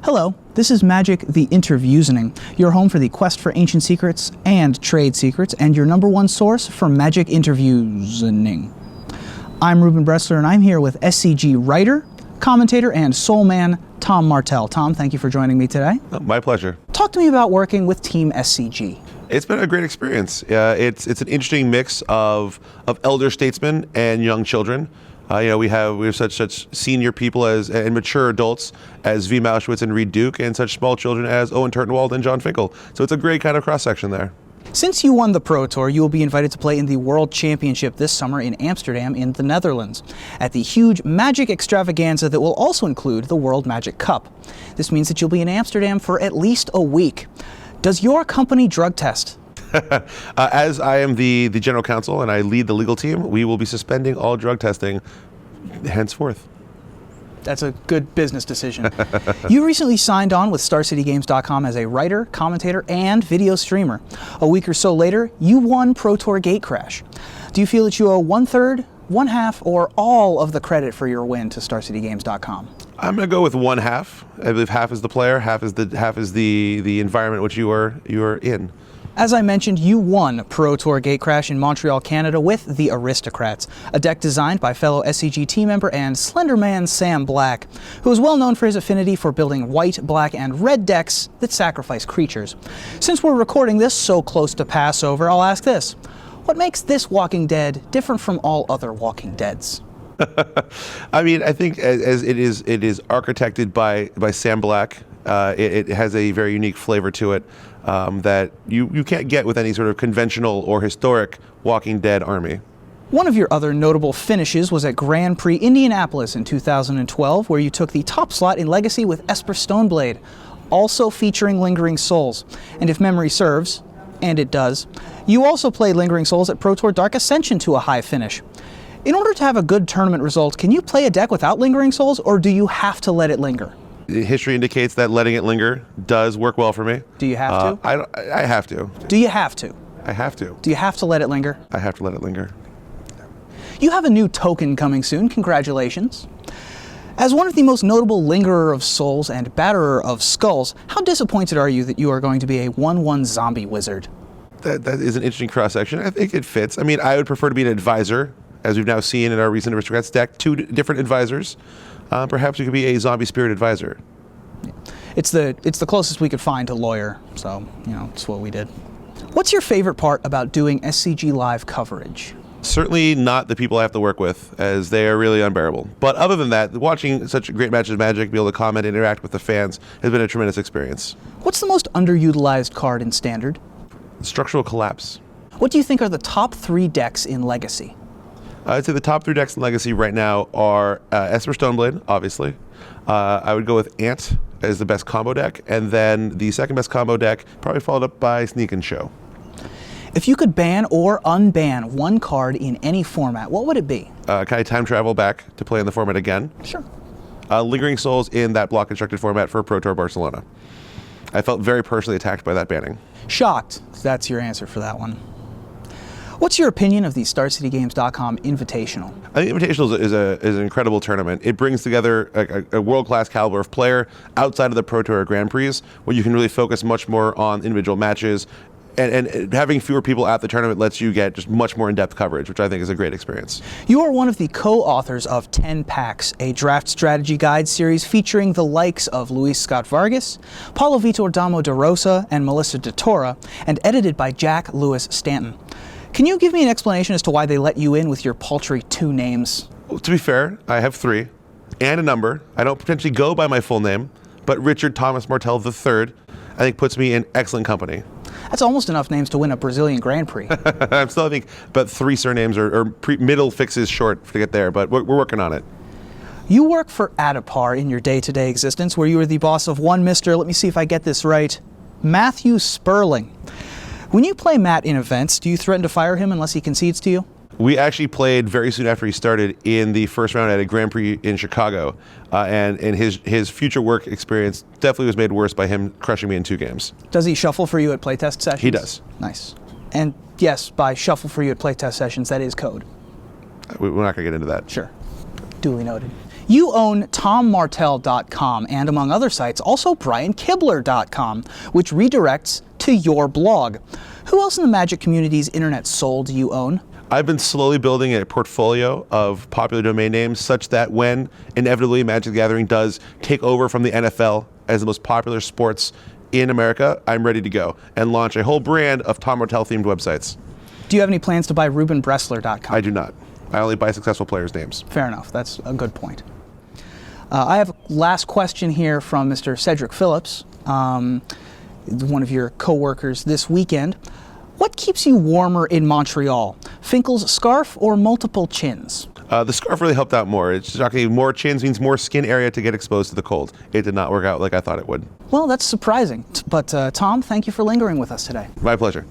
Hello, this is Magic the Interviewsening, your home for the quest for ancient secrets and trade secrets, and your #1 source for Magic Interviewsening. I'm Reuben Bresler, and I'm here with SCG writer, commentator, and soul man Tom Martell. Tom, thank you for joining me today. My pleasure. Talk to me about working with Team SCG. It's been a great experience. It's an interesting mix of elder statesmen and young children. We have such senior people and mature adults as V. Mauschwitz and Reed Duke, and such small children as Owen Turtenwald and John Finkel. So it's a great kind of cross-section there. Since you won the Pro Tour, you will be invited to play in the World Championship this summer in Amsterdam in the Netherlands, at the huge Magic extravaganza that will also include the World Magic Cup. This means that you'll be in Amsterdam for at least a week. Does your company drug test? As I am the general counsel and I lead the legal team, we will be suspending all drug testing henceforth. That's a good business decision. You recently signed on with StarCityGames.com as a writer, commentator, and video streamer. A week or so later, you won Pro Tour Gatecrash. Do you feel that you owe 1/3, 1/2, or all of the credit for your win to StarCityGames.com? I'm going to go with 1/2. I believe half is the player, half is the environment which you are in. As I mentioned, you won Pro Tour Gatecrash in Montreal, Canada with the Aristocrats, a deck designed by fellow SCG team member and Slenderman Sam Black, who is well known for his affinity for building white, black, and red decks that sacrifice creatures. Since we're recording this so close to Passover, I'll ask this. What makes this Walking Dead different from all other Walking Deads? I mean, I think as it is architected by Sam Black. It has a very unique flavor to it that you can't get with any sort of conventional or historic Walking Dead army. One of your other notable finishes was at Grand Prix Indianapolis in 2012, where you took the top slot in Legacy with Esper Stoneblade, also featuring Lingering Souls. And if memory serves, and it does, you also played Lingering Souls at Pro Tour Dark Ascension to a high finish. In order to have a good tournament result, can you play a deck without Lingering Souls, or do you have to let it linger? History indicates that letting it linger does work well for me. Do you have to? I have to. Do you have to? I have to. Do you have to let it linger? I have to let it linger. You have a new token coming soon. Congratulations. As one of the most notable lingerer of souls and batterer of skulls, how disappointed are you that you are going to be a 1/1 zombie wizard? That is an interesting cross-section. I think it fits. I mean, I would prefer to be an advisor, as we've now seen in our recent Aristocrats deck, 2 different advisors. Perhaps you could be a zombie spirit advisor. It's the closest we could find to lawyer, so, it's what we did. What's your favorite part about doing SCG Live coverage? Certainly not the people I have to work with, as they are really unbearable. But other than that, watching such great matches of Magic, be able to comment and interact with the fans, has been a tremendous experience. What's the most underutilized card in Standard? Structural Collapse. What do you think are the top 3 decks in Legacy? I'd say the top 3 decks in Legacy right now are Esper Stoneblade, obviously. I would go with Ant as the best combo deck, and then the second best combo deck, probably followed up by Sneak and Show. If you could ban or unban one card in any format, what would it be? Can I time travel back to play in the format again? Sure. Lingering Souls in that block constructed format for Pro Tour Barcelona. I felt very personally attacked by that banning. Shocked. That's your answer for that one. What's your opinion of the StarCityGames.com Invitational? I think Invitational is an incredible tournament. It brings together a world-class caliber of player outside of the Pro Tour Grand Prix, where you can really focus much more on individual matches, and having fewer people at the tournament lets you get just much more in-depth coverage, which I think is a great experience. You are one of the co-authors of 10 Packs, a draft strategy guide series featuring the likes of Luis Scott Vargas, Paulo Vitor Damo de Rosa, and Melissa DeTora, and edited by Jack Lewis Stanton. Can you give me an explanation as to why they let you in with your paltry 2 names? Well, to be fair, I have 3 and a number. I don't potentially go by my full name, but Richard Thomas Martell III, I think, puts me in excellent company. That's almost enough names to win a Brazilian Grand Prix. I'm still, I think, about 3 surnames or middle fixes short to get there, but we're working on it. You work for Adipar in your day-to-day existence, where you are the boss of one Mr., let me see if I get this right, Matthew Sperling. When you play Matt in events, do you threaten to fire him unless he concedes to you? We actually played very soon after he started in the first round at a Grand Prix in Chicago, and his future work experience definitely was made worse by him crushing me in 2 games. Does he shuffle for you at playtest sessions? He does. Nice. And yes, by shuffle for you at playtest sessions, that is code. We're not going to get into that. Sure. Duly noted. You own TomMartell.com and, among other sites, also BrianKibler.com, which redirects to your blog. Who else in the Magic community's internet soul do you own? I've been slowly building a portfolio of popular domain names such that when inevitably Magic the Gathering does take over from the NFL as the most popular sports in America, I'm ready to go and launch a whole brand of Tom Martell themed websites. Do you have any plans to buy ReubenBresler.com? I do not. I only buy successful players' names. Fair enough. That's a good point. I have a last question here from Mr. Cedric Phillips, one of your co-workers this weekend. What keeps you warmer in Montreal? Finkel's scarf or multiple chins? The scarf really helped out more. It's shocking. More chins means more skin area to get exposed to the cold. It did not work out like I thought it would. Well, that's surprising. But Tom, thank you for lingering with us today. My pleasure.